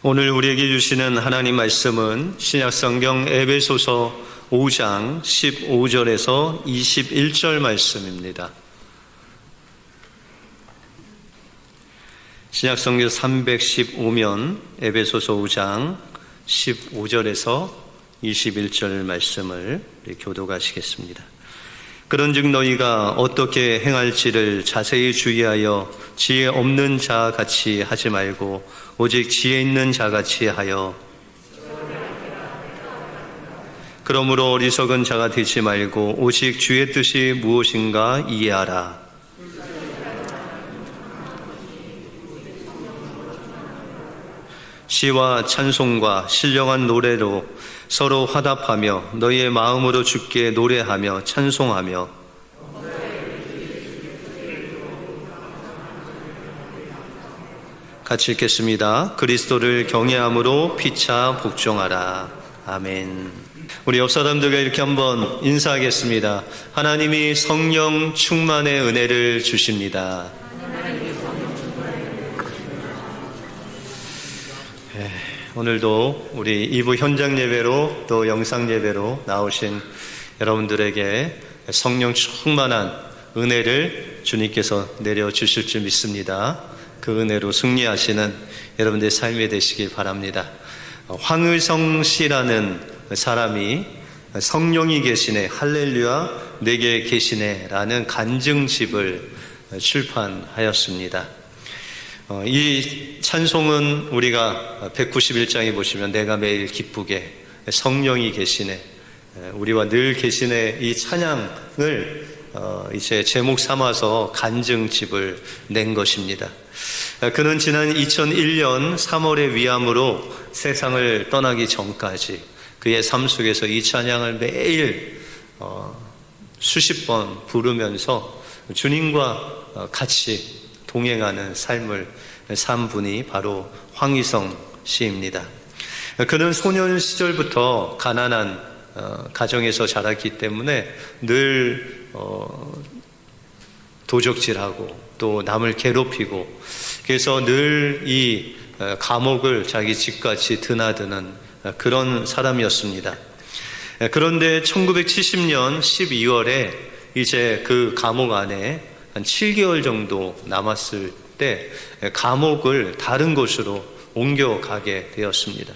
오늘 우리에게 주시는 하나님 말씀은 신약성경 에베소서 5장 15절에서 21절 말씀입니다. 신약성경 315면 에베소서 5장 15절에서 21절 말씀을 교독하시겠습니다. 그런즉 너희가 어떻게 행할지를 자세히 주의하여 지혜 없는 자 같이 하지 말고 오직 지혜 있는 자 같이 하여, 그러므로 어리석은 자가 되지 말고 오직 주의 뜻이 무엇인가 이해하라. 시와 찬송과 신령한 노래로 서로 화답하며 너희의 마음으로 주께 노래하며 찬송하며, 같이 읽겠습니다. 그리스도를 경외함으로 피차 복종하라. 아멘. 우리 옆 사람들과 이렇게 한번 인사하겠습니다. 하나님이 성령 충만의 은혜를 주십니다. 오늘도 우리 2부 현장 예배로 또 영상 예배로 나오신 여러분들에게 성령 충만한 은혜를 주님께서 내려주실 줄 믿습니다. 그 은혜로 승리하시는 여러분들의 삶이 되시길 바랍니다. 황의성 씨라는 사람이 성령이 계시네, 할렐루야 내게 계시네 라는 간증집을 출판하였습니다. 이 찬송은 우리가 191장에 보시면 내가 매일 기쁘게 성령이 계시네, 우리와 늘 계시네, 이 찬양을 이제 제목 삼아서 간증집을 낸 것입니다. 그는 지난 2001년 3월의 위암으로 세상을 떠나기 전까지 그의 삶 속에서 이 찬양을 매일 수십 번 부르면서 주님과 같이 동행하는 삶을 산 분이 바로 황의성 씨입니다. 그는 소년 시절부터 가난한 가정에서 자랐기 때문에 늘 도적질하고 또 남을 괴롭히고, 그래서 늘 이 감옥을 자기 집같이 드나드는 그런 사람이었습니다. 그런데 1970년 12월에 이제 그 감옥 안에 한 7개월 정도 남았을 때 감옥을 다른 곳으로 옮겨가게 되었습니다.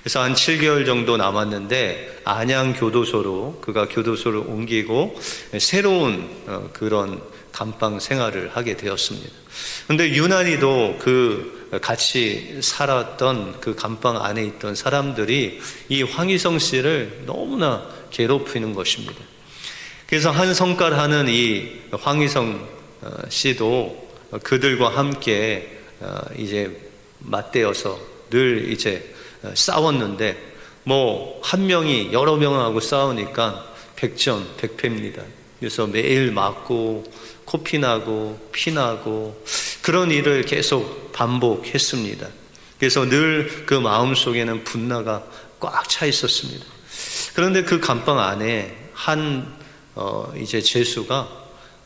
그래서 한 7개월 정도 남았는데 안양교도소로, 그가 교도소를 옮기고 새로운 그런 감방 생활을 하게 되었습니다. 그런데 유난히도 그 같이 살았던 그 감방 안에 있던 사람들이 이 황의성 씨를 너무나 괴롭히는 것입니다. 그래서 한 성깔 하는 이 황의성 씨도 그들과 함께 이제 맞대어서 늘 이제 싸웠는데, 뭐 한 명이 여러 명하고 싸우니까 백전백패입니다. 그래서 매일 맞고 코피나고 피나고 그런 일을 계속 반복했습니다. 그래서 늘 그 마음속에는 분노가 꽉 차 있었습니다. 그런데 그 감방 안에 한 이제 죄수가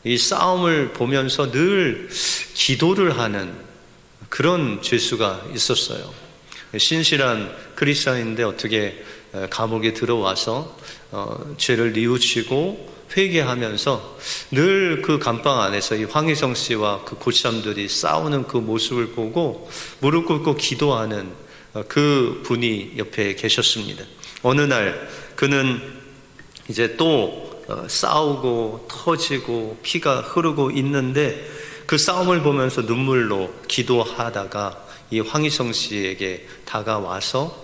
이 싸움을 보면서 늘 기도를 하는 그런 죄수가 있었어요. 신실한 크리스천인데 어떻게 감옥에 들어와서 죄를 뉘우치고 회개하면서 늘 그 감방 안에서 이 황의성 씨와 그 고참들이 싸우는 그 모습을 보고 무릎 꿇고 기도하는 그 분이 옆에 계셨습니다. 어느 날 그는 이제 또 싸우고 터지고 피가 흐르고 있는데 그 싸움을 보면서 눈물로 기도하다가 이 황의성 씨에게 다가와서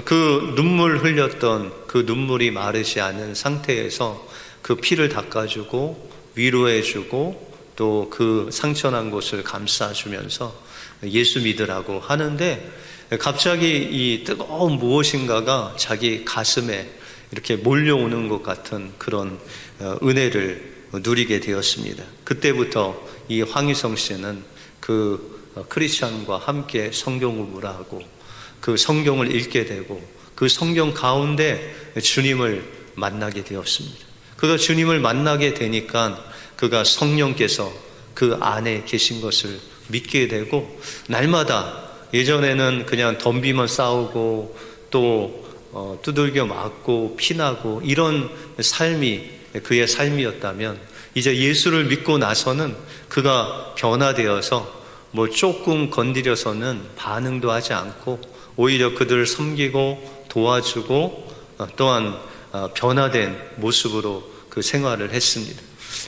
그 눈물 흘렸던 그 눈물이 마르지 않은 상태에서 그 피를 닦아주고 위로해주고 또 그 상처난 곳을 감싸주면서 예수 믿으라고 하는데, 갑자기 이 뜨거운 무엇인가가 자기 가슴에 이렇게 몰려오는 것 같은 그런 은혜를 누리게 되었습니다. 그때부터 이 황의성 씨는 그 크리스찬과 함께 성경 공부를 하고 그 성경을 읽게 되고 그 성경 가운데 주님을 만나게 되었습니다. 그가 주님을 만나게 되니까 그가 성령께서 그 안에 계신 것을 믿게 되고 날마다 예전에는 그냥 덤비면 싸우고 또 두들겨 맞고 피나고 이런 삶이 그의 삶이었다면, 이제 예수를 믿고 나서는 그가 변화되어서 뭐 조금 건드려서는 반응도 하지 않고 오히려 그들을 섬기고 도와주고 또한 변화된 모습으로 그 생활을 했습니다.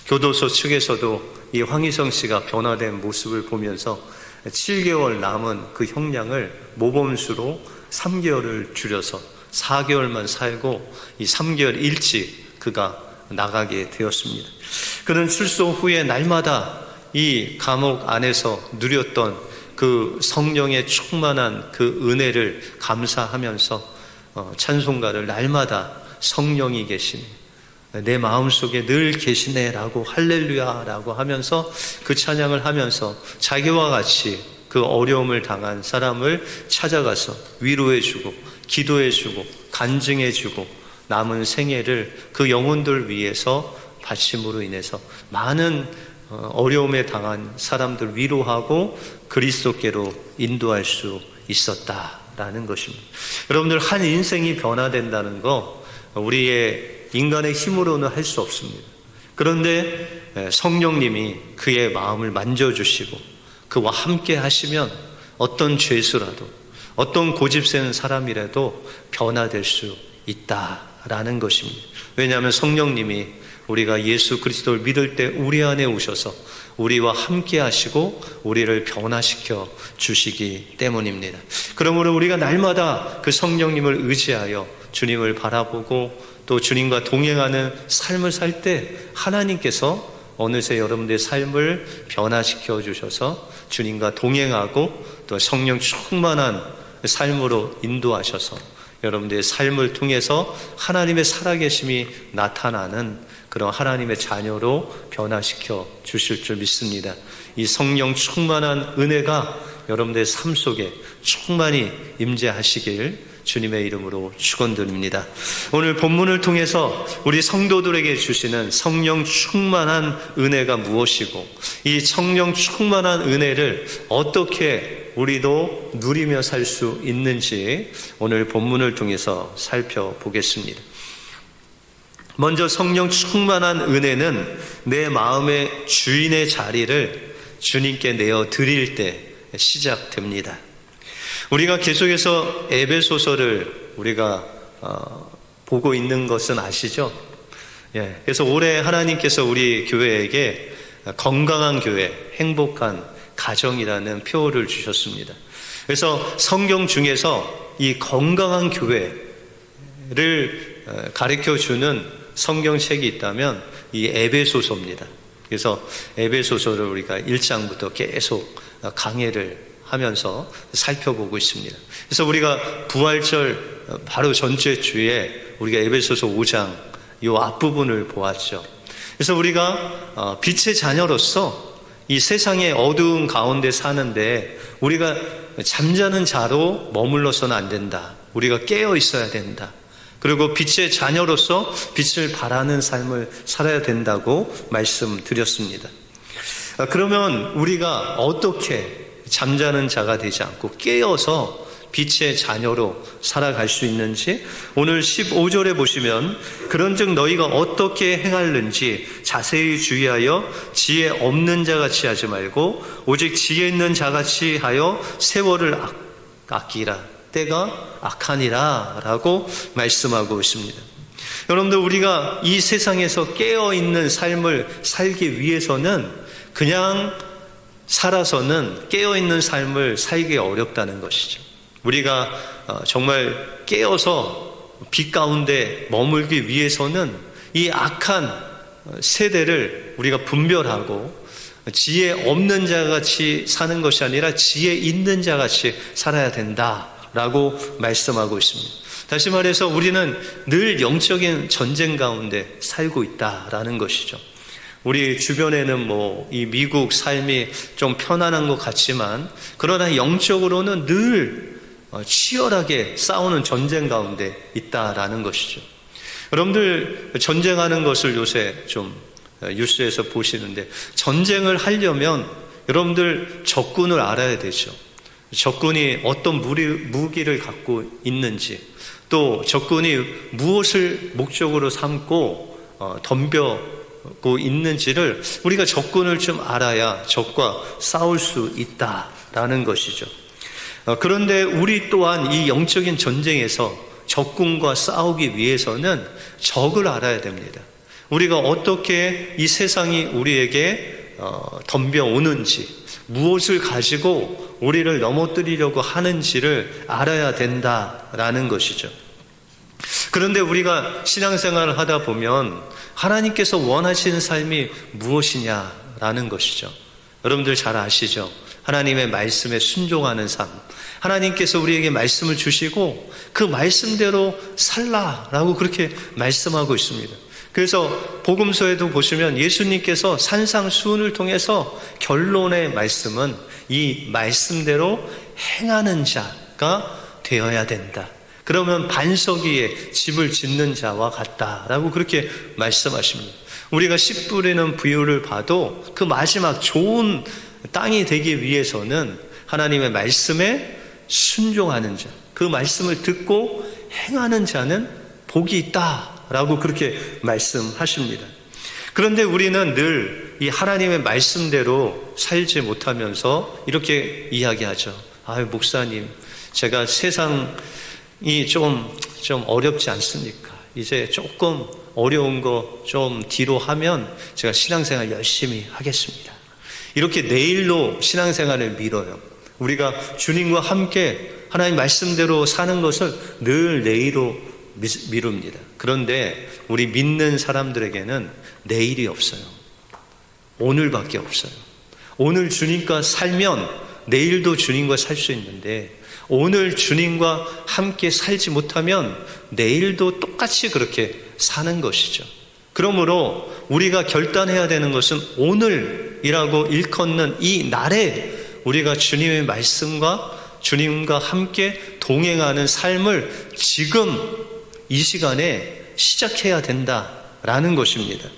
교도소 측에서도 이 황희성 씨가 변화된 모습을 보면서 7개월 남은 그 형량을 모범수로 3개월을 줄여서 4개월만 살고 이 3개월 일찍 그가 나가게 되었습니다. 그는 출소 후에 날마다 이 감옥 안에서 누렸던 그 성령의 충만한 그 은혜를 감사하면서 찬송가를 날마다 성령이 계시네, 내 마음속에 늘 계시네 라고 할렐루야 라고 하면서 그 찬양을 하면서 자기와 같이 그 어려움을 당한 사람을 찾아가서 위로해주고 기도해주고 간증해주고 남은 생애를 그 영혼들 위해서 바침으로 인해서 많은 어려움에 당한 사람들 위로하고 그리스도께로 인도할 수 있었다라는 것입니다. 여러분들, 한 인생이 변화된다는 거 우리의 인간의 힘으로는 할 수 없습니다. 그런데 성령님이 그의 마음을 만져주시고 그와 함께 하시면 어떤 죄수라도 어떤 고집센 사람이라도 변화될 수 있다라는 것입니다. 왜냐하면 성령님이 우리가 예수 그리스도를 믿을 때 우리 안에 오셔서 우리와 함께 하시고 우리를 변화시켜 주시기 때문입니다. 그러므로 우리가 날마다 그 성령님을 의지하여 주님을 바라보고 또 주님과 동행하는 삶을 살 때 하나님께서 어느새 여러분들의 삶을 변화시켜 주셔서 주님과 동행하고 또 성령 충만한 삶으로 인도하셔서 여러분들의 삶을 통해서 하나님의 살아계심이 나타나는 그런 하나님의 자녀로 변화시켜 주실 줄 믿습니다. 이 성령 충만한 은혜가 여러분들의 삶 속에 충만히 임재하시길 주님의 이름으로 축원드립니다. 오늘 본문을 통해서 우리 성도들에게 주시는 성령 충만한 은혜가 무엇이고 이 성령 충만한 은혜를 어떻게 우리도 누리며 살 수 있는지 오늘 본문을 통해서 살펴보겠습니다. 먼저 성령 충만한 은혜는 내 마음의 주인의 자리를 주님께 내어 드릴 때 시작됩니다. 우리가 계속해서 에베소서를 우리가 보고 있는 것은 아시죠? 그래서 올해 하나님께서 우리 교회에게 건강한 교회, 행복한 가정이라는 표어를 주셨습니다. 그래서 성경 중에서 이 건강한 교회를 가르쳐주는 성경책이 있다면 이 에베소서입니다. 그래서 에베소서를 우리가 1장부터 계속 강해를 하면서 살펴보고 있습니다. 그래서 우리가 부활절 바로 전주의 주에 우리가 에베소서 5장 이 앞부분을 보았죠. 그래서 우리가 빛의 자녀로서 이 세상의 어두운 가운데 사는데 우리가 잠자는 자로 머물러서는 안 된다. 우리가 깨어 있어야 된다. 그리고 빛의 자녀로서 빛을 발하는 삶을 살아야 된다고 말씀드렸습니다. 그러면 우리가 어떻게 잠자는 자가 되지 않고 깨어서 빛의 자녀로 살아갈 수 있는지 오늘 15절에 보시면 그런즉 너희가 어떻게 행할는지 자세히 주의하여 지혜 없는 자같이 하지 말고 오직 지혜 있는 자같이 하여 세월을 아끼라 때가 악하니라 라고 말씀하고 있습니다. 여러분들, 우리가 이 세상에서 깨어있는 삶을 살기 위해서는 그냥 살아서는 깨어있는 삶을 살기 어렵다는 것이죠. 우리가 정말 깨어서 빛 가운데 머물기 위해서는 이 악한 세대를 우리가 분별하고 지혜 없는 자같이 사는 것이 아니라 지혜 있는 자같이 살아야 된다라고 말씀하고 있습니다. 다시 말해서 우리는 늘 영적인 전쟁 가운데 살고 있다라는 것이죠. 우리 주변에는 이 미국 삶이 좀 편안한 것 같지만 그러나 영적으로는 늘 치열하게 싸우는 전쟁 가운데 있다라는 것이죠. 여러분들, 전쟁하는 것을 요새 좀 뉴스에서 보시는데 전쟁을 하려면 여러분들 적군을 알아야 되죠. 적군이 어떤 무기를 갖고 있는지, 또 적군이 무엇을 목적으로 삼고 덤벼고 있는지를 우리가 적군을 좀 알아야 적과 싸울 수 있다라는 것이죠. 그런데 우리 또한 이 영적인 전쟁에서 적군과 싸우기 위해서는 적을 알아야 됩니다. 우리가 어떻게 이 세상이 우리에게 덤벼오는지, 무엇을 가지고 우리를 넘어뜨리려고 하는지를 알아야 된다라는 것이죠. 그런데 우리가 신앙생활을 하다 보면 하나님께서 원하시는 삶이 무엇이냐라는 것이죠. 여러분들 잘 아시죠? 하나님의 말씀에 순종하는 삶, 하나님께서 우리에게 말씀을 주시고 그 말씀대로 살라라고 그렇게 말씀하고 있습니다. 그래서 복음서에도 보시면 예수님께서 산상수훈을 통해서 결론의 말씀은 이 말씀대로 행하는 자가 되어야 된다. 그러면 반석 위에 집을 짓는 자와 같다라고 그렇게 말씀하십니다. 우리가 씨 뿌리는 비유를 봐도 그 마지막 좋은 땅이 되기 위해서는 하나님의 말씀에 순종하는 자, 그 말씀을 듣고 행하는 자는 복이 있다라고 그렇게 말씀하십니다. 그런데 우리는 늘 이 하나님의 말씀대로 살지 못하면서 이렇게 이야기하죠. 아유, 목사님, 제가 세상이 좀 어렵지 않습니까? 이제 조금 어려운 거 좀 뒤로 하면 제가 신앙생활 열심히 하겠습니다. 이렇게 내일로 신앙생활을 미뤄요. 우리가 주님과 함께 하나님 말씀대로 사는 것을 늘 내일로 미룹니다. 그런데 우리 믿는 사람들에게는 내일이 없어요. 오늘밖에 없어요. 오늘 주님과 살면 내일도 주님과 살 수 있는데, 오늘 주님과 함께 살지 못하면 내일도 똑같이 그렇게 사는 것이죠. 그러므로 우리가 결단해야 되는 것은 오늘이라고 일컫는 이 날에 우리가 주님의 말씀과 주님과 함께 동행하는 삶을 지금 이 시간에 시작해야 된다라는 것입니다.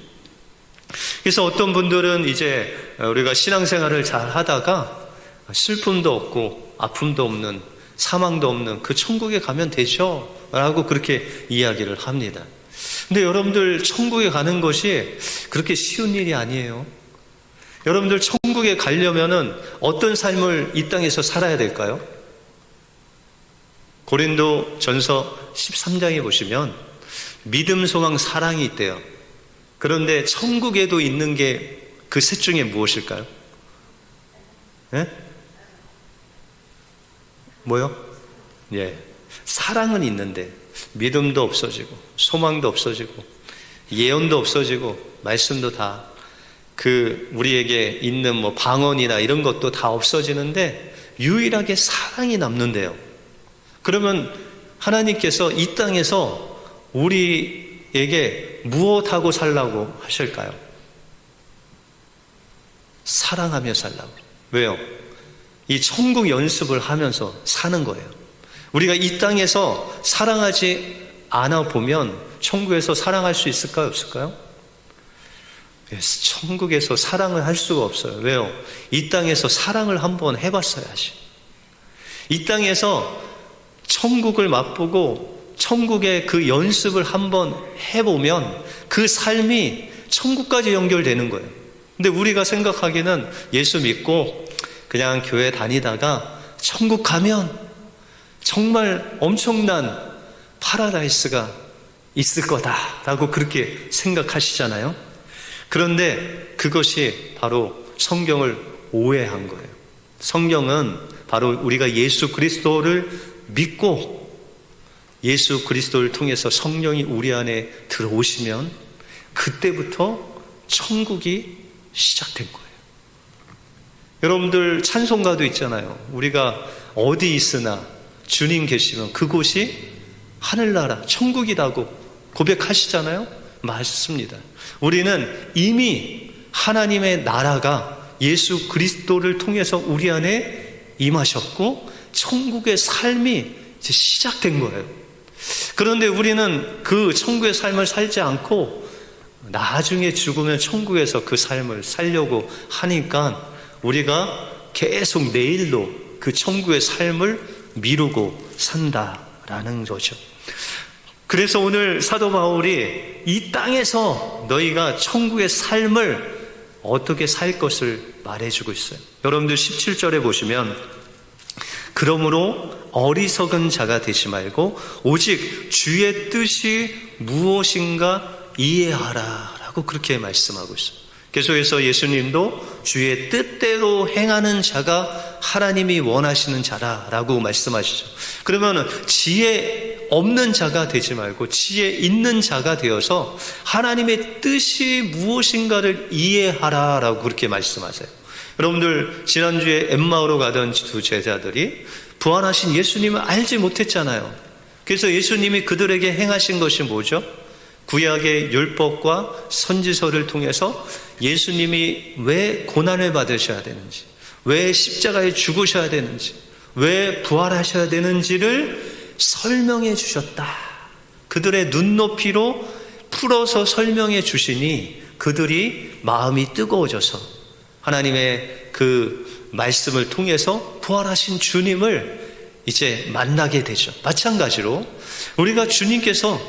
그래서 어떤 분들은 이제 우리가 신앙생활을 잘 하다가 슬픔도 없고 아픔도 없는, 사망도 없는 그 천국에 가면 되죠 라고 그렇게 이야기를 합니다. 근데 여러분들, 천국에 가는 것이 그렇게 쉬운 일이 아니에요. 여러분들, 천국에 가려면은 어떤 삶을 이 땅에서 살아야 될까요? 고린도 전서 13장에 보시면 믿음, 소망, 사랑이 있대요. 그런데 천국에도 있는 게 그 셋 중에 무엇일까요? 예? 뭐요? 예. 사랑은 있는데 믿음도 없어지고 소망도 없어지고 예언도 없어지고 말씀도 다 우리에게 있는 뭐 방언이나 이런 것도 다 없어지는데 유일하게 사랑이 남는데요. 그러면 하나님께서 이 땅에서 우리에게 무엇하고 살라고 하실까요? 사랑하며 살라고. 왜요? 이 천국 연습을 하면서 사는 거예요. 우리가 이 땅에서 사랑하지 않아 보면 천국에서 사랑할 수 있을까요? 없을까요? 천국에서 사랑을 할 수가 없어요. 왜요? 이 땅에서 사랑을 한번 해봤어야지. 이 땅에서 천국을 맛보고 천국의 그 연습을 한번 해보면 그 삶이 천국까지 연결되는 거예요. 근데 우리가 생각하기에는 예수 믿고 그냥 교회 다니다가 천국 가면 정말 엄청난 파라다이스가 있을 거다라고 그렇게 생각하시잖아요. 그런데 그것이 바로 성경을 오해한 거예요. 성경은 바로 우리가 예수 그리스도를 믿고 예수 그리스도를 통해서 성령이 우리 안에 들어오시면 그때부터 천국이 시작된 거예요. 여러분들, 찬송가도 있잖아요. 우리가 어디 있으나 주님 계시면 그곳이 하늘나라 천국이라고 고백하시잖아요. 맞습니다. 우리는 이미 하나님의 나라가 예수 그리스도를 통해서 우리 안에 임하셨고 천국의 삶이 이제 시작된 거예요. 그런데 우리는 그 천국의 삶을 살지 않고 나중에 죽으면 천국에서 그 삶을 살려고 하니까 우리가 계속 내일로 그 천국의 삶을 미루고 산다라는 거죠. 그래서 오늘 사도 바울이 이 땅에서 너희가 천국의 삶을 어떻게 살 것을 말해주고 있어요. 여러분들 17절에 보시면 그러므로 어리석은 자가 되지 말고 오직 주의 뜻이 무엇인가 이해하라 라고 그렇게 말씀하고 있어요. 계속해서 예수님도 주의 뜻대로 행하는 자가 하나님이 원하시는 자라라고 말씀하시죠. 그러면 지혜 없는 자가 되지 말고 지혜 있는 자가 되어서 하나님의 뜻이 무엇인가를 이해하라라고 그렇게 말씀하세요. 여러분들 지난주에 엠마오로 가던 두 제자들이 부활하신 예수님을 알지 못했잖아요. 그래서 예수님이 그들에게 행하신 것이 뭐죠? 구약의 율법과 선지서를 통해서 예수님이 왜 고난을 받으셔야 되는지, 왜 십자가에 죽으셔야 되는지, 왜 부활하셔야 되는지를 설명해 주셨다. 그들의 눈높이로 풀어서 설명해 주시니 그들이 마음이 뜨거워져서 하나님의 그 말씀을 통해서 부활하신 주님을 이제 만나게 되죠. 마찬가지로 우리가 주님께서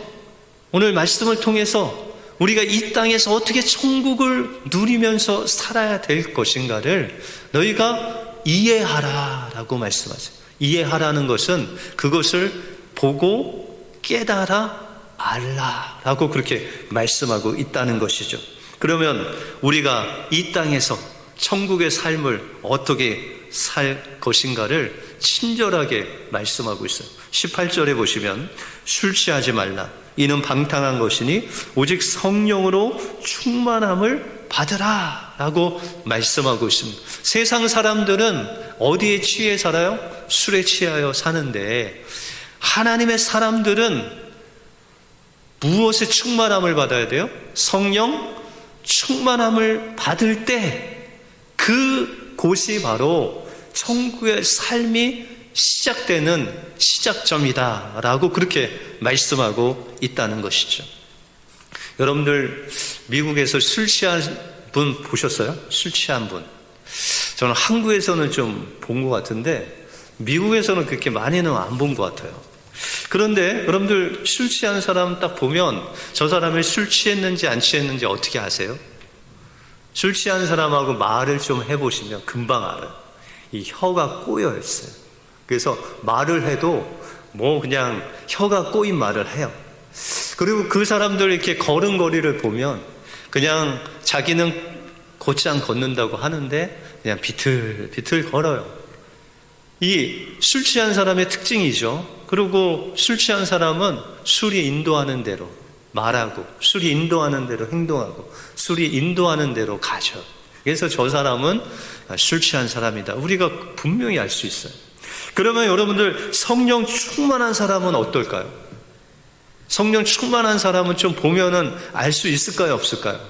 오늘 말씀을 통해서 우리가 이 땅에서 어떻게 천국을 누리면서 살아야 될 것인가를 너희가 이해하라라고 말씀하세요. 이해하라는 것은 그것을 보고 깨달아 알라라고 그렇게 말씀하고 있다는 것이죠. 그러면 우리가 이 땅에서 천국의 삶을 어떻게 살 것인가를 친절하게 말씀하고 있어요. 18절에 보시면 술 취하지 말라. 이는 방탕한 것이니 오직 성령으로 충만함을 받으라 라고 말씀하고 있습니다. 세상 사람들은 어디에 취해 살아요? 술에 취하여 사는데 하나님의 사람들은 무엇에 충만함을 받아야 돼요? 성령 충만함을 받을 때 그 곳이 바로 천국의 삶이 시작되는 시작점이다 라고 그렇게 말씀하고 있다는 것이죠. 여러분들 미국에서 술 취한 분 보셨어요? 술 취한 분. 저는 한국에서는 좀 본 것 같은데 미국에서는 그렇게 많이는 안 본 것 같아요. 그런데 여러분들 술 취한 사람 딱 보면 저 사람이 술 취했는지 안 취했는지 어떻게 아세요? 술 취한 사람하고 말을 좀 해보시면 금방 알아요. 이 혀가 꼬여 있어요. 그래서 말을 해도 뭐 그냥 혀가 꼬인 말을 해요. 그리고 그 사람들 이렇게 걸음걸이를 보면 그냥 자기는 곧장 걷는다고 하는데 그냥 비틀비틀 걸어요. 이 술 취한 사람의 특징이죠. 그리고 술 취한 사람은 술이 인도하는 대로 말하고 술이 인도하는 대로 행동하고 술이 인도하는 대로 가죠. 그래서 저 사람은 술 취한 사람이다. 우리가 분명히 알 수 있어요. 그러면 여러분들 성령 충만한 사람은 어떨까요? 성령 충만한 사람은 좀 보면은 알 수 있을까요? 없을까요?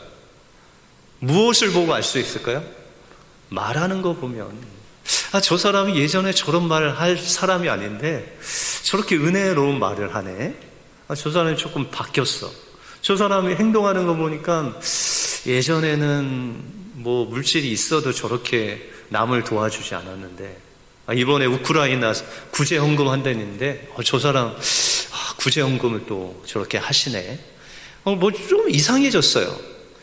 무엇을 보고 알 수 있을까요? 말하는 거 보면 저 사람이 예전에 저런 말을 할 사람이 아닌데 저렇게 은혜로운 말을 하네. 저 사람이 조금 바뀌었어. 저 사람이 행동하는 거 보니까 예전에는 뭐 물질이 있어도 저렇게 남을 도와주지 않았는데 이번에 우크라이나 구제헌금 한다는데 저 사람 구제헌금을 또 저렇게 하시네. 뭐 좀 이상해졌어요.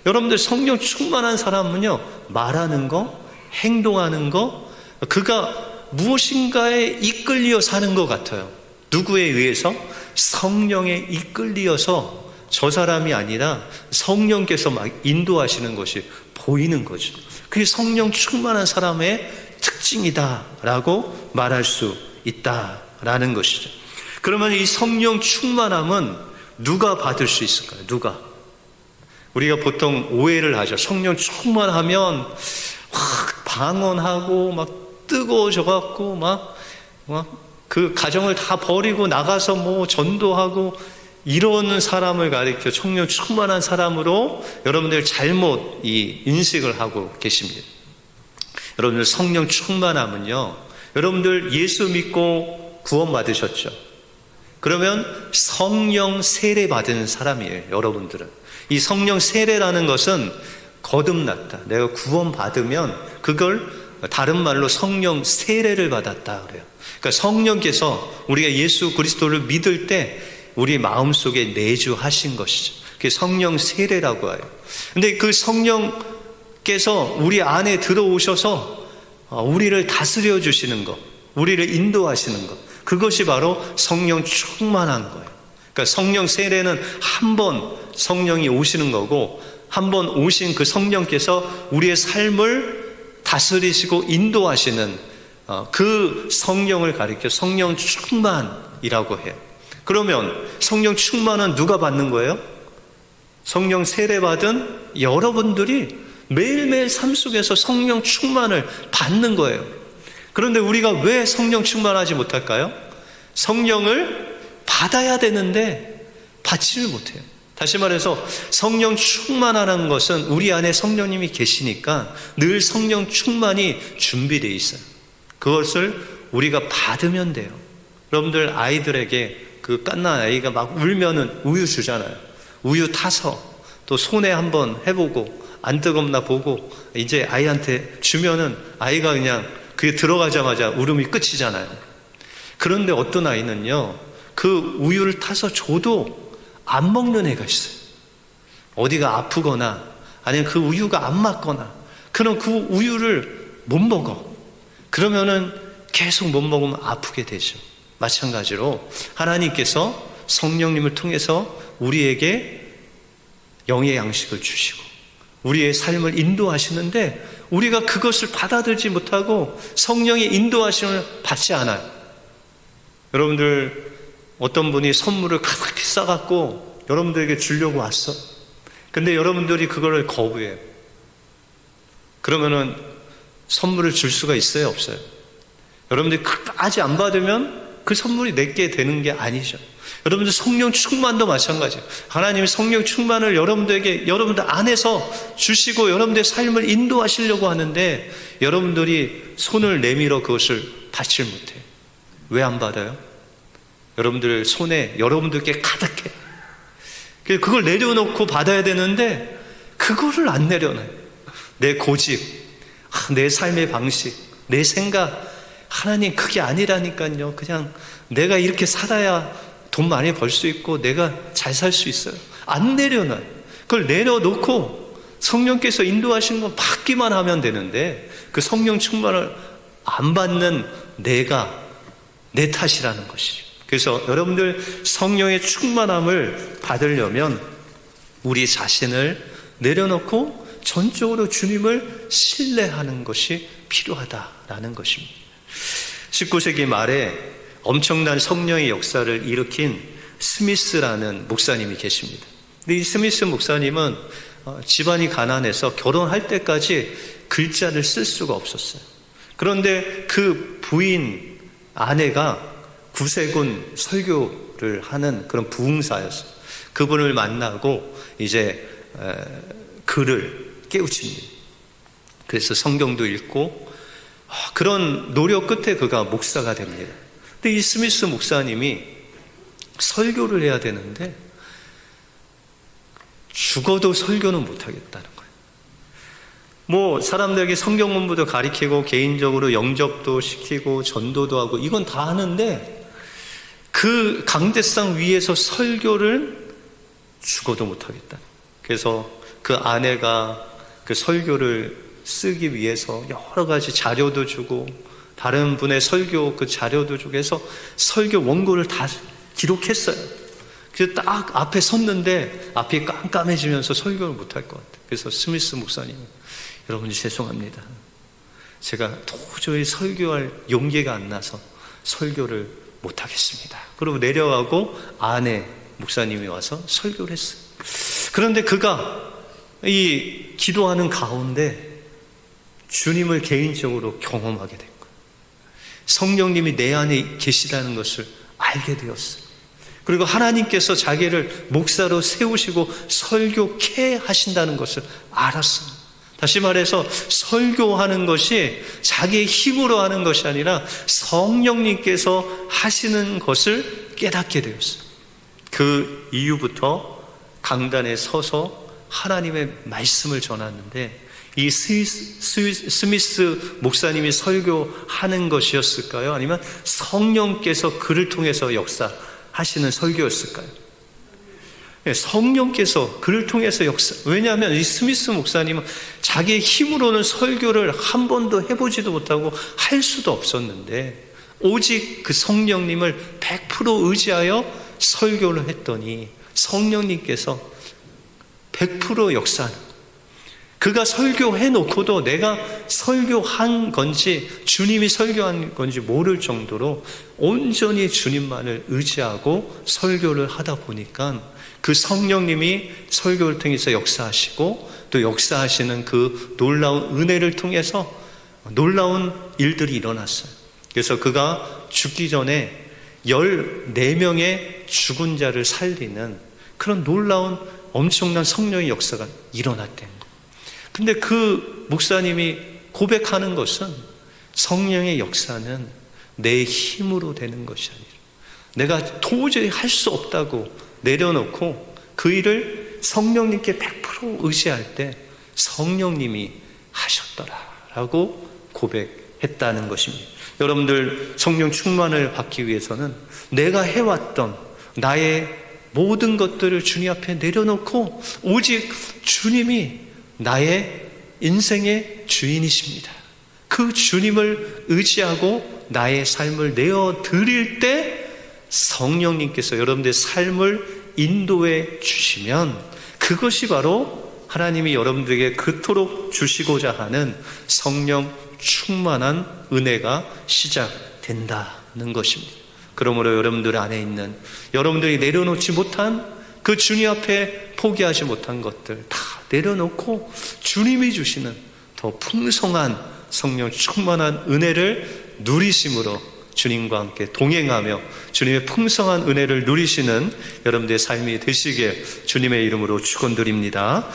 여러분들 성령 충만한 사람은요 말하는 거, 행동하는 거 그가 무엇인가에 이끌려 사는 것 같아요. 누구에 의해서? 성령에 이끌려서 저 사람이 아니라 성령께서 막 인도하시는 것이 보이는 거죠. 그게 성령 충만한 사람의 특징이다라고 말할 수 있다라는 것이죠. 그러면 이 성령 충만함은 누가 받을 수 있을까요? 누가? 우리가 보통 오해를 하죠. 성령 충만하면 확 방언하고 막 뜨거워져 갖고 막 그 가정을 다 버리고 나가서 뭐 전도하고 이러는 사람을 가리켜 성령 충만한 사람으로 여러분들 잘못 이 인식을 하고 계십니다. 여러분들 성령 충만함은요, 여러분들 예수 믿고 구원 받으셨죠? 그러면 성령 세례 받은 사람이에요. 여러분들은 이 성령 세례라는 것은 거듭났다. 내가 구원 받으면 그걸 다른 말로 성령 세례를 받았다 그래요. 그러니까 성령께서 우리가 예수 그리스도를 믿을 때 우리 마음속에 내주하신 것이죠. 그게 성령 세례라고 해요. 근데 그 성령께서 우리 안에 들어오셔서 우리를 다스려 주시는 것, 우리를 인도하시는 것, 그것이 바로 성령 충만한 거예요. 그러니까 성령 세례는 한 번 성령이 오시는 거고, 한 번 오신 그 성령께서 우리의 삶을 다스리시고 인도하시는 그 성령을 가리켜 성령 충만이라고 해요. 그러면 성령 충만은 누가 받는 거예요? 성령 세례 받은 여러분들이 매일매일 삶 속에서 성령 충만을 받는 거예요. 그런데 우리가 왜 성령 충만하지 못할까요? 성령을 받아야 되는데 받지를 못해요. 다시 말해서 성령 충만하는 것은 우리 안에 성령님이 계시니까 늘 성령 충만이 준비되어 있어요. 그것을 우리가 받으면 돼요. 여러분들 아이들에게 그 갓난 아이가 막 울면은 우유 주잖아요. 우유 타서 또 손에 한번 해보고 안 뜨겁나 보고 이제 아이한테 주면은 아이가 그냥 그게 들어가자마자 울음이 끝이잖아요. 그런데 어떤 아이는요, 그 우유를 타서 줘도 안 먹는 애가 있어요. 어디가 아프거나 아니면 그 우유가 안 맞거나 그럼 그 우유를 못 먹어. 그러면은 계속 못 먹으면 아프게 되죠. 마찬가지로 하나님께서 성령님을 통해서 우리에게 영의 양식을 주시고 우리의 삶을 인도하시는데 우리가 그것을 받아들지 못하고 성령의 인도하심을 받지 않아요. 여러분들 어떤 분이 선물을 가득히 싸갖고 여러분들에게 주려고 왔어. 근데 여러분들이 그거를 거부해요. 그러면은 선물을 줄 수가 있어요, 없어요? 여러분들이 끝까지 안 받으면 그 선물이 내게 되는 게 아니죠. 여러분들 성령 충만도 마찬가지예요. 하나님이 성령 충만을 여러분들에게 여러분들 안에서 주시고 여러분들의 삶을 인도하시려고 하는데 여러분들이 손을 내밀어 그것을 받지 못해요. 왜 안 받아요? 여러분들 손에 여러분들께 가득해. 그걸 내려놓고 받아야 되는데 그거를 안 내려놔요. 내 고집, 내 삶의 방식, 내 생각, 하나님 그게 아니라니까요. 그냥 내가 이렇게 살아야 돈 많이 벌 수 있고 내가 잘 살 수 있어요. 안 내려놔요. 그걸 내려놓고 성령께서 인도하신 거 받기만 하면 되는데 그 성령 충만을 안 받는 내가 내 탓이라는 것이죠. 그래서 여러분들 성령의 충만함을 받으려면 우리 자신을 내려놓고 전적으로 주님을 신뢰하는 것이 필요하다라는 것입니다. 19세기 말에 엄청난 성령의 역사를 일으킨 스미스라는 목사님이 계십니다. 근데 이 스미스 목사님은 집안이 가난해서 결혼할 때까지 글자를 쓸 수가 없었어요. 그런데 그 부인 아내가 구세군 설교를 하는 그런 부흥사였어요. 그분을 만나고 이제 글을 깨우칩니다. 그래서 성경도 읽고 그런 노력 끝에 그가 목사가 됩니다. 근데 이 스미스 목사님이 설교를 해야 되는데 죽어도 설교는 못하겠다는 거예요. 뭐 사람들에게 성경 공부도 가르치고 개인적으로 영접도 시키고 전도도 하고 이건 다 하는데 그 강대상 위에서 설교를 죽어도 못하겠다. 그래서 그 아내가 그 설교를 쓰기 위해서 여러 가지 자료도 주고 다른 분의 설교 그 자료도 주고 해서 설교 원고를 다 기록했어요. 그래서 딱 앞에 섰는데 앞이 깜깜해지면서 설교를 못할 것 같아요. 그래서 스미스 목사님, 여러분 죄송합니다. 제가 도저히 설교할 용기가 안 나서 설교를 못하겠습니다. 그리고 내려가고 아내 목사님이 와서 설교를 했어요. 그런데 그가 이 기도하는 가운데 주님을 개인적으로 경험하게 된 거예요. 성령님이 내 안에 계시다는 것을 알게 되었어요. 그리고 하나님께서 자기를 목사로 세우시고 설교케 하신다는 것을 알았어요. 다시 말해서 설교하는 것이 자기의 힘으로 하는 것이 아니라 성령님께서 하시는 것을 깨닫게 되었어요. 그 이후부터 강단에 서서 하나님의 말씀을 전하는데 이 스미스 목사님이 설교하는 것이었을까요? 아니면 성령께서 그를 통해서 역사하시는 설교였을까요? 성령께서 그를 통해서 왜냐하면 이 스미스 목사님은 자기의 힘으로는 설교를 한 번도 해보지도 못하고 할 수도 없었는데 오직 그 성령님을 100% 의지하여 설교를 했더니 성령님께서 100% 역사하는, 그가 설교해 놓고도 내가 설교한 건지 주님이 설교한 건지 모를 정도로 온전히 주님만을 의지하고 설교를 하다 보니까 그 성령님이 설교를 통해서 역사하시고 또 역사하시는 그 놀라운 은혜를 통해서 놀라운 일들이 일어났어요. 그래서 그가 죽기 전에 14명의 죽은 자를 살리는 그런 놀라운 엄청난 성령의 역사가 일어났다는 거예요. 근데 그 목사님이 고백하는 것은 성령의 역사는 내 힘으로 되는 것이 아니라 내가 도저히 할 수 없다고 내려놓고 그 일을 성령님께 100% 의지할 때 성령님이 하셨더라라고 고백했다는 것입니다. 여러분들 성령 충만을 받기 위해서는 내가 해왔던 나의 모든 것들을 주님 앞에 내려놓고 오직 주님이 나의 인생의 주인이십니다. 그 주님을 의지하고 나의 삶을 내어드릴 때 성령님께서 여러분들의 삶을 인도해 주시면 그것이 바로 하나님이 여러분들에게 그토록 주시고자 하는 성령 충만한 은혜가 시작된다는 것입니다. 그러므로 여러분들 안에 있는 여러분들이 내려놓지 못한 그 주님 앞에 포기하지 못한 것들 다 내려놓고 주님이 주시는 더 풍성한 성령 충만한 은혜를 누리심으로 주님과 함께 동행하며 주님의 풍성한 은혜를 누리시는 여러분들의 삶이 되시길 주님의 이름으로 축원드립니다.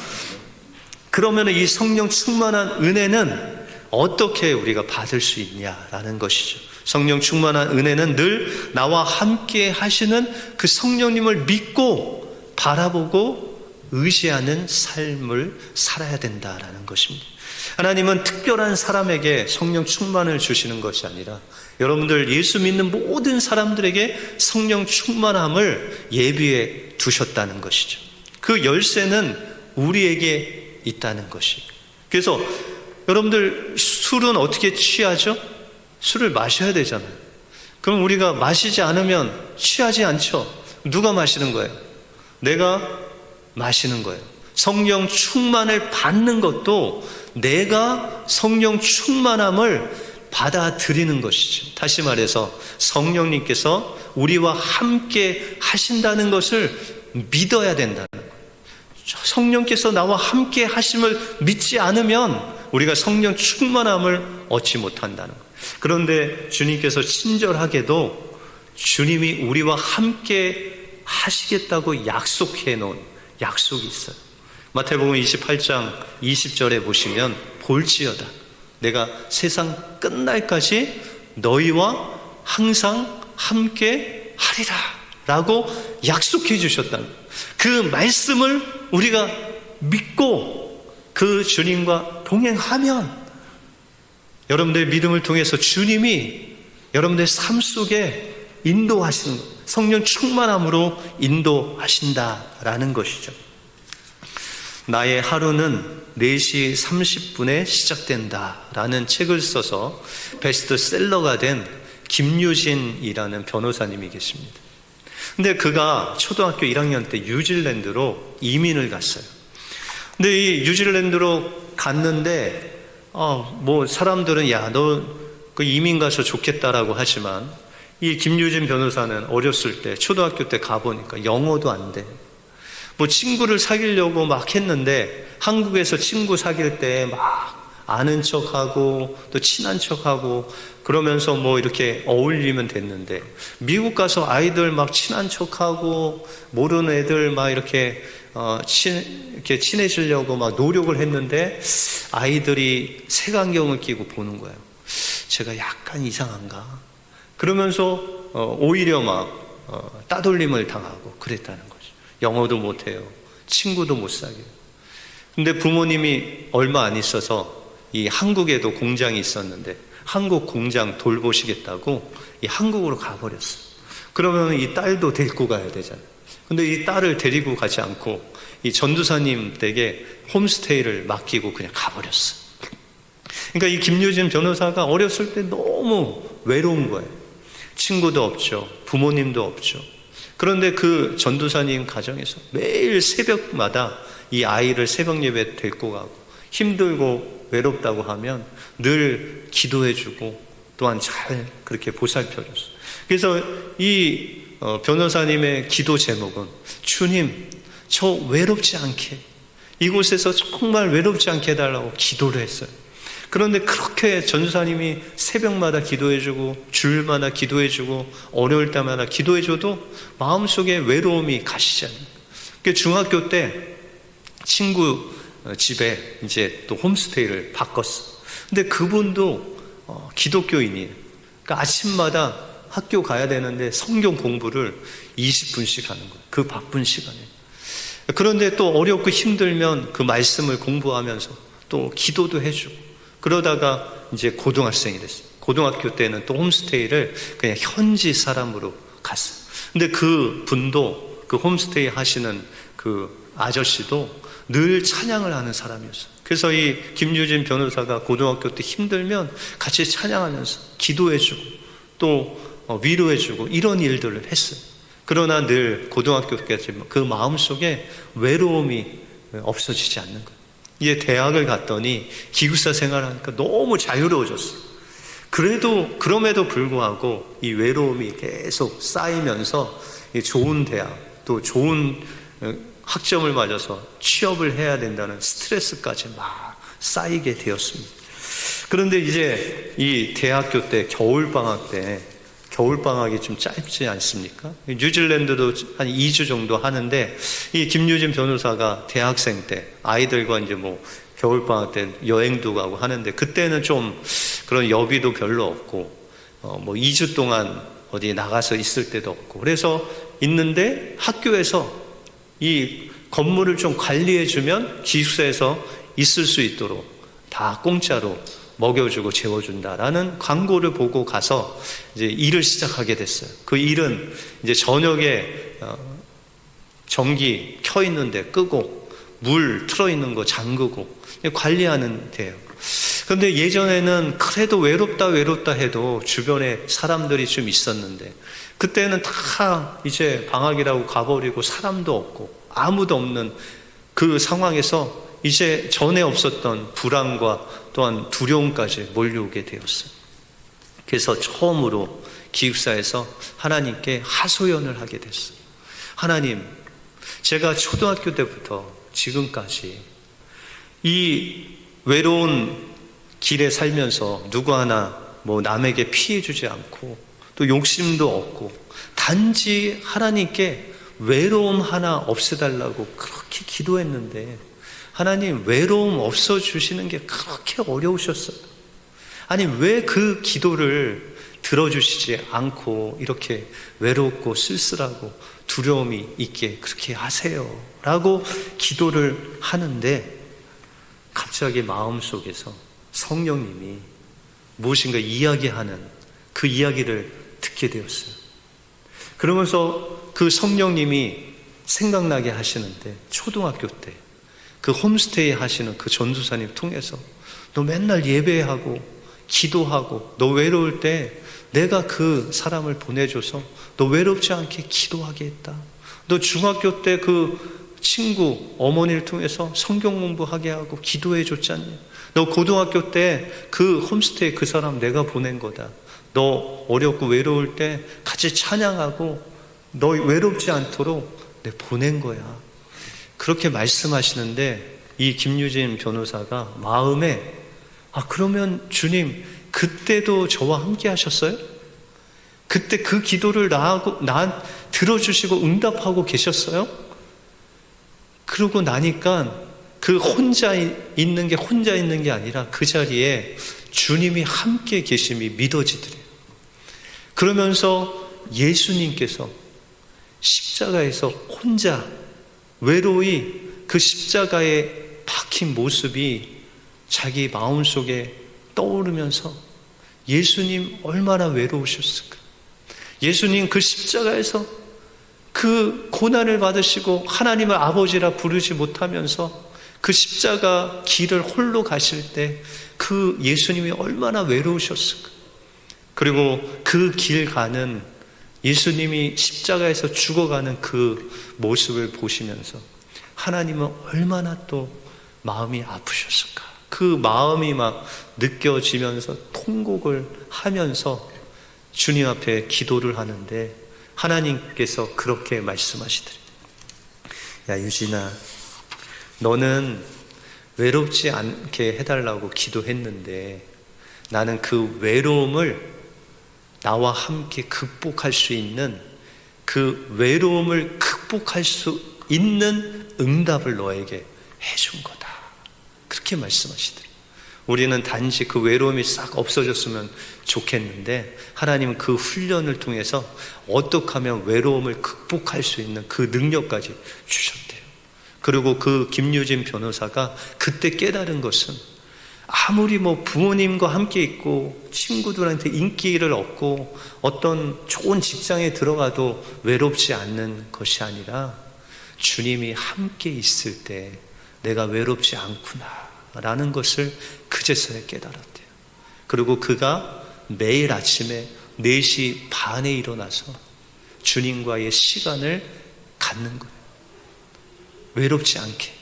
그러면 이 성령 충만한 은혜는 어떻게 우리가 받을 수 있냐라는 것이죠. 성령 충만한 은혜는 늘 나와 함께 하시는 그 성령님을 믿고 바라보고 의지하는 삶을 살아야 된다라는 것입니다. 하나님은 특별한 사람에게 성령 충만을 주시는 것이 아니라 여러분들 예수 믿는 모든 사람들에게 성령 충만함을 예비해 두셨다는 것이죠. 그 열쇠는 우리에게 있다는 것이죠. 그래서 여러분들 술은 어떻게 취하죠? 술을 마셔야 되잖아요. 그럼 우리가 마시지 않으면 취하지 않죠. 누가 마시는 거예요? 내가 마시는 거예요. 성령 충만을 받는 것도 내가 성령 충만함을 받아들이는 것이죠. 다시 말해서 성령님께서 우리와 함께 하신다는 것을 믿어야 된다는 거예요. 성령께서 나와 함께 하심을 믿지 않으면 우리가 성령 충만함을 얻지 못한다는 거예요. 그런데 주님께서 친절하게도 주님이 우리와 함께 하시겠다고 약속해 놓은 약속이 있어요. 마태복음 28장 20절에 보시면 볼지어다 내가 세상 끝날까지 너희와 항상 함께 하리라 라고 약속해 주셨다는 그 말씀을 우리가 믿고 그 주님과 동행하면 여러분들의 믿음을 통해서 주님이 여러분들의 삶 속에 인도하시는 것, 성령 충만함으로 인도하신다라는 것이죠. 나의 하루는 4시 30분에 시작된다라는 책을 써서 베스트셀러가 된 김유진이라는 변호사님이 계십니다. 근데 그가 초등학교 1학년 때 뉴질랜드로 이민을 갔어요. 근데 이 뉴질랜드로 갔는데 뭐 사람들은 야, 너 그 이민 가서 좋겠다라고 하지만 이 김유진 변호사는 어렸을 때 초등학교 때 가보니까 영어도 안 돼. 뭐 친구를 사귀려고 막 했는데 한국에서 친구 사귈 때 막 아는 척하고 또 친한 척하고 그러면서 뭐 이렇게 어울리면 됐는데 미국 가서 아이들 막 친한 척하고 모르는 애들 막 이렇게 이렇게 친해지려고 막 노력을 했는데 아이들이 색안경을 끼고 보는 거예요. 제가 약간 이상한가? 그러면서 오히려 막 따돌림을 당하고 그랬다는 거죠. 영어도 못해요. 친구도 못 사귀어요. 근데 부모님이 얼마 안 있어서 이 한국에도 공장이 있었는데 한국 공장 돌보시겠다고 이 한국으로 가버렸어요. 그러면 이 딸도 데리고 가야 되잖아요. 근데 이 딸을 데리고 가지 않고 이 전도사님 댁에 홈스테이를 맡기고 그냥 가버렸어요. 그러니까 이 김유진 변호사가 어렸을 때 너무 외로운 거예요. 친구도 없죠. 부모님도 없죠. 그런데 그 전도사님 가정에서 매일 새벽마다 이 아이를 새벽 예배 데리고 가고 힘들고 외롭다고 하면 늘 기도해주고 또한 잘 그렇게 보살펴줬어요. 그래서 이 변호사님의 기도 제목은 주님, 저 외롭지 않게, 이곳에서 정말 외롭지 않게 해달라고 기도를 했어요. 그런데 그렇게 전도사님이 새벽마다 기도해주고 주일마다 기도해주고 어려울 때마다 기도해줘도 마음속에 외로움이 가시지 않아요. 그러니까 중학교 때 친구 집에 이제 또 홈스테이를 바꿨어. 근데 그분도 기독교인이에요. 그러니까 아침마다 학교 가야 되는데 성경 공부를 20분씩 하는 거예요. 그 바쁜 시간에. 그런데 또 어렵고 힘들면 그 말씀을 공부하면서 또 기도도 해주고 그러다가 이제 고등학생이 됐어요. 고등학교 때는 또 홈스테이를 그냥 현지 사람으로 갔어요. 근데 그 분도 그 홈스테이 하시는 그 아저씨도 늘 찬양을 하는 사람이었어요. 그래서 이 김유진 변호사가 고등학교 때 힘들면 같이 찬양하면서 기도해주고 또 위로해주고 이런 일들을 했어요. 그러나 늘 고등학교까지 그 마음속에 외로움이 없어지지 않는 거예요. 이제 대학을 갔더니 기숙사 생활하니까 너무 자유로워졌어요. 그럼에도 불구하고 이 외로움이 계속 쌓이면서 좋은 대학 또 좋은 학점을 맞아서 취업을 해야 된다는 스트레스까지 막 쌓이게 되었습니다. 그런데 이제 이 대학교 때 겨울방학이 좀 짧지 않습니까? 뉴질랜드도 한 2주 정도 하는데 이 김유진 변호사가 대학생 때 아이들과 이제 뭐 겨울방학 때 여행도 가고 하는데 그때는 좀 그런 여비도 별로 없고 뭐 2주 동안 어디 나가서 있을 때도 없고 그래서 있는데 학교에서 이 건물을 좀 관리해주면 기숙사에서 있을 수 있도록 다 공짜로 먹여주고 재워준다라는 광고를 보고 가서 이제 일을 시작하게 됐어요. 그 일은 이제 저녁에 전기 켜 있는데 끄고 물 틀어 있는 거 잠그고 관리하는 데예요. 그런데 예전에는 그래도 외롭다 해도 주변에 사람들이 좀 있었는데 그때는 다 이제 방학이라고 가버리고 사람도 없고 아무도 없는 그 상황에서 이제 전에 없었던 불안과 또한 두려움까지 몰려오게 되었어요. 그래서 처음으로 기숙사에서 하나님께 하소연을 하게 됐어요. 하나님, 제가 초등학교 때부터 지금까지 이 외로운 길에 살면서 누구 하나 뭐 남에게 피해 주지 않고 또 욕심도 없고 단지 하나님께 외로움 하나 없애달라고 그렇게 기도했는데 하나님 외로움 없어주시는 게 그렇게 어려우셨어요. 아니 왜 그 기도를 들어주시지 않고 이렇게 외롭고 쓸쓸하고 두려움이 있게 그렇게 하세요 라고 기도를 하는데 갑자기 마음속에서 성령님이 무엇인가 이야기하는 그 이야기를 듣게 되었어요. 그러면서 그 성령님이 생각나게 하시는데 초등학교 때 그 홈스테이 하시는 그 전도사님 통해서 너 맨날 예배하고 기도하고 너 외로울 때 내가 그 사람을 보내줘서 너 외롭지 않게 기도하게 했다. 너 중학교 때 그 친구 어머니를 통해서 성경 공부하게 하고 기도해 줬지 않냐. 너 고등학교 때 그 홈스테이 그 사람 내가 보낸 거다. 너 어렵고 외로울 때 같이 찬양하고 너 외롭지 않도록 내가 보낸 거야. 그렇게 말씀하시는데 이 김유진 변호사가 마음에 그러면 주님 그때도 저와 함께 하셨어요? 그때 그 기도를 나 들어주시고 응답하고 계셨어요? 그러고 나니까 그 혼자 있는 게 아니라 그 자리에 주님이 함께 계심이 믿어지더래요. 그러면서 예수님께서 십자가에서 혼자 외로이 그 십자가에 박힌 모습이 자기 마음속에 떠오르면서 예수님 얼마나 외로우셨을까? 예수님 그 십자가에서 그 고난을 받으시고 하나님을 아버지라 부르지 못하면서 그 십자가 길을 홀로 가실 때 그 예수님이 얼마나 외로우셨을까? 그리고 그 길 가는 예수님이 십자가에서 죽어가는 그 모습을 보시면서 하나님은 얼마나 또 마음이 아프셨을까? 그 마음이 막 느껴지면서 통곡을 하면서 주님 앞에 기도를 하는데 하나님께서 그렇게 말씀하시더래요. 야, 유진아, 너는 외롭지 않게 해달라고 기도했는데 나는 그 외로움을 나와 함께 극복할 수 있는, 그 외로움을 극복할 수 있는 응답을 너에게 해준 거다. 그렇게 말씀하시더래요. 우리는 단지 그 외로움이 싹 없어졌으면 좋겠는데 하나님은 그 훈련을 통해서 어떻게 하면 외로움을 극복할 수 있는 그 능력까지 주셨대요. 그리고 그 김유진 변호사가 그때 깨달은 것은 아무리 부모님과 함께 있고 친구들한테 인기를 얻고 어떤 좋은 직장에 들어가도 외롭지 않는 것이 아니라 주님이 함께 있을 때 내가 외롭지 않구나 라는 것을 그제서야 깨달았대요. 그리고 그가 매일 아침에 4시 반에 일어나서 주님과의 시간을 갖는 거예요. 외롭지 않게.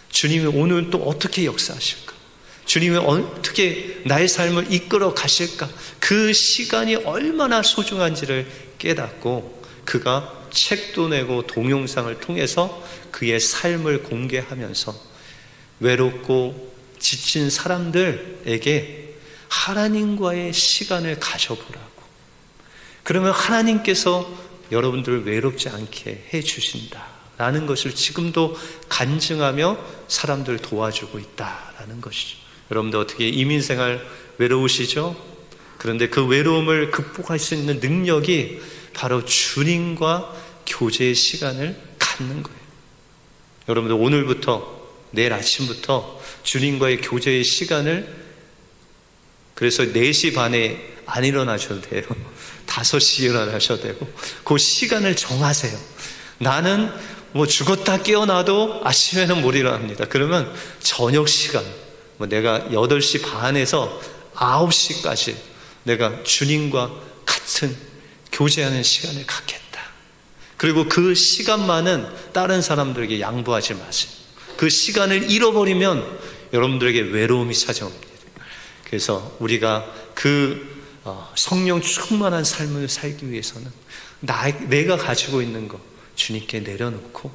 주님이 오늘 또 어떻게 역사하실까? 주님이 어떻게 나의 삶을 이끌어 가실까? 그 시간이 얼마나 소중한지를 깨닫고 그가 책도 내고 동영상을 통해서 그의 삶을 공개하면서 외롭고 지친 사람들에게 하나님과의 시간을 가져보라고. 그러면 하나님께서 여러분들을 외롭지 않게 해주신다라는 것을 지금도 간증하며 사람들을 도와주고 있다라는 것이죠. 여러분들 어떻게 이민생활 외로우시죠? 그런데 그 외로움을 극복할 수 있는 능력이 바로 주님과 교제의 시간을 갖는 거예요. 여러분들 오늘부터 내일 아침부터 주님과의 교제의 시간을, 그래서 4시 반에 안 일어나셔도 돼요. 5시에 일어나셔도 되고 그 시간을 정하세요. 나는 죽었다 깨어나도 아침에는 못 일어납니다. 그러면 저녁 시간, 내가 8시 반에서 9시까지 내가 주님과 같은 교제하는 시간을 갖겠다. 그리고 그 시간만은 다른 사람들에게 양보하지 마세요. 그 시간을 잃어버리면 여러분들에게 외로움이 찾아옵니다. 그래서 우리가 그 성령 충만한 삶을 살기 위해서는 내가 가지고 있는 거 주님께 내려놓고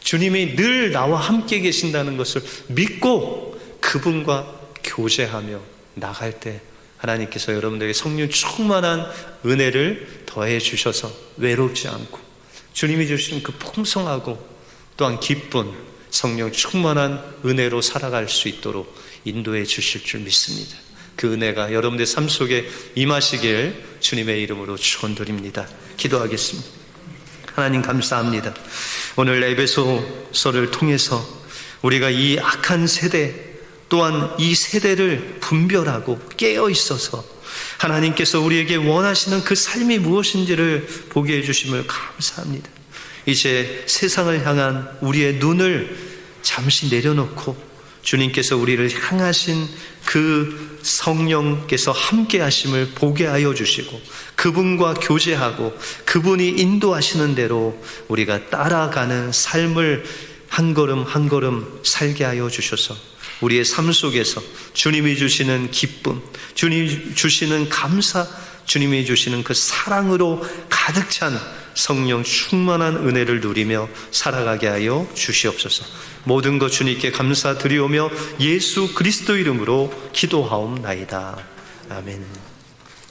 주님이 늘 나와 함께 계신다는 것을 믿고 그분과 교제하며 나갈 때 하나님께서 여러분들에게 성령 충만한 은혜를 더해 주셔서 외롭지 않고 주님이 주신 그 풍성하고 또한 기쁜 성령 충만한 은혜로 살아갈 수 있도록 인도해 주실 줄 믿습니다. 그 은혜가 여러분들의 삶 속에 임하시길 주님의 이름으로 축원드립니다. 기도하겠습니다. 하나님 감사합니다. 오늘 에베소서를 통해서 우리가 이 악한 세대 또한 이 세대를 분별하고 깨어 있어서 하나님께서 우리에게 원하시는 그 삶이 무엇인지를 보게 해주심을 감사합니다. 이제 세상을 향한 우리의 눈을 잠시 내려놓고 주님께서 우리를 향하신 그 성령께서 함께 하심을 보게 하여 주시고 그분과 교제하고 그분이 인도하시는 대로 우리가 따라가는 삶을 한 걸음 한 걸음 살게 하여 주셔서 우리의 삶 속에서 주님이 주시는 기쁨, 주님이 주시는 감사, 주님이 주시는 그 사랑으로 가득 찬 성령 충만한 은혜를 누리며 살아가게 하여 주시옵소서. 모든 것 주님께 감사드리오며 예수 그리스도 이름으로 기도하옵나이다. 아멘.